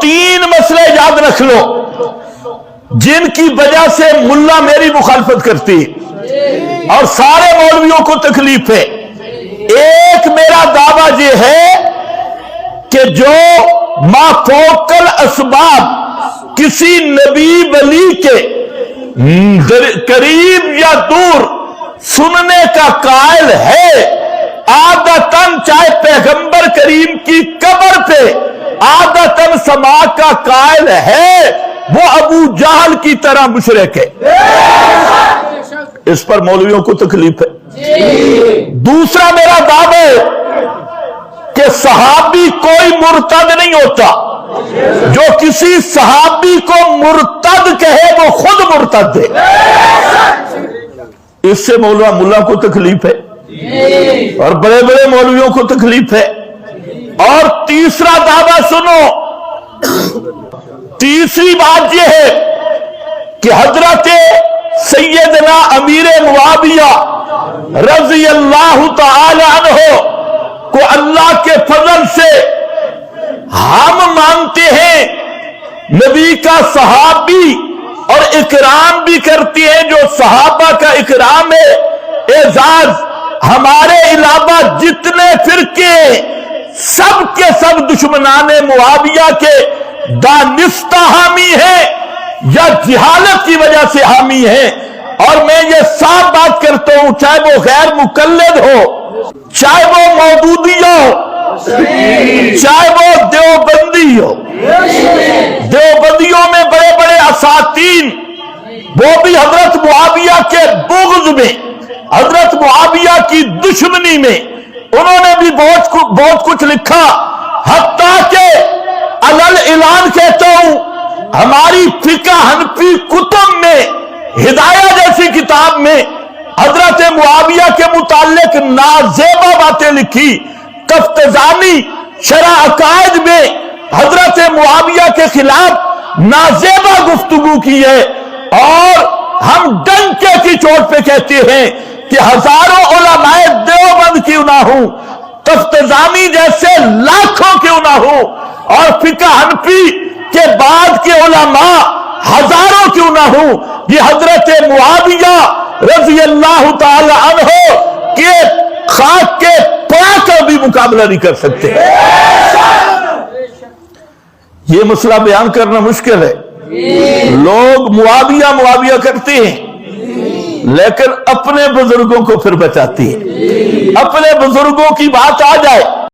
3 مسئلے یاد رکھ لو جن کی وجہ سے ملا میری مخالفت کرتی ہے اور سارے مولویوں کو تکلیف ہے۔ ایک میرا دعویٰ یہ ہے کہ جو ما فوق الاسباب کسی نبی ولی کے قریب یا دور سننے کا قائل ہے، عادتاً چاہے پیغمبر کریم کی قبر پہ عادتاً سماع کا قائل ہے، وہ ابو جہل کی طرح مشرک ہے۔ اس پر مولویوں کو تکلیف ہے۔ دوسرا میرا دعویٰ ہے کہ صحابی کوئی مرتد نہیں ہوتا، جو کسی صحابی کو مرتد کہے وہ خود مرتد ہے۔ اس سے ملا کو تکلیف ہے اور بڑے بڑے مولویوں کو تکلیف ہے۔ اور تیسرا دعویٰ سنو، تیسری بات یہ ہے کہ حضرت سیدنا امیر معاویہ رضی اللہ تعالی عنہ کو اللہ کے فضل سے ہم مانتے ہیں نبی کا صحابی اور اکرام بھی کرتے ہیں، جو صحابہ کا اکرام ہے، اعزاز۔ ہمارے علاوہ جتنے فرقے سب کے سب دشمنان معاویہ کے دانستہ حامی ہیں یا جہالت کی وجہ سے حامی ہیں۔ اور میں یہ صاف بات کرتا ہوں، چاہے وہ غیر مقلد ہو، چاہے وہ مودودی ہو، چاہے وہ دیوبندی ہو، دیوبندیوں میں بڑے بڑے اساتین وہ بھی حضرت معاویہ کے بغض میں، حضرت معاویہ کی دشمنی میں انہوں نے بھی بہت کچھ لکھا، حتیٰ کہ علل اعلان کہتا ہوں ہماری فقہ حنفی کتب میں ہدایہ جیسی کتاب میں حضرت معاویہ کے متعلق نازیبہ باتیں لکھی۔ قفطزانی شرح عقائد میں حضرت معاویہ کے خلاف نازیبہ گفتگو کی ہے، اور ہم ڈنکے کی چوٹ پہ کہتے ہیں کہ ہزاروں علماء دیوبند کیوں نہ ہوں، قفطزانی جیسے لاکھوں کیوں نہ ہوں، اور فقہ حنفی کے بعد کے علماء ہزاروں کیوں نہ ہوں، یہ حضرت معاویہ رضی اللہ تعالی عنہ کے خاک کے پا کا بھی مقابلہ نہیں کر سکتے۔ یہ مسئلہ بیان کرنا مشکل ہے، لوگ معاویہ کرتے ہیں لیکن اپنے بزرگوں کو پھر بچاتی ہے۔ اپنے بزرگوں کی بات آ جائے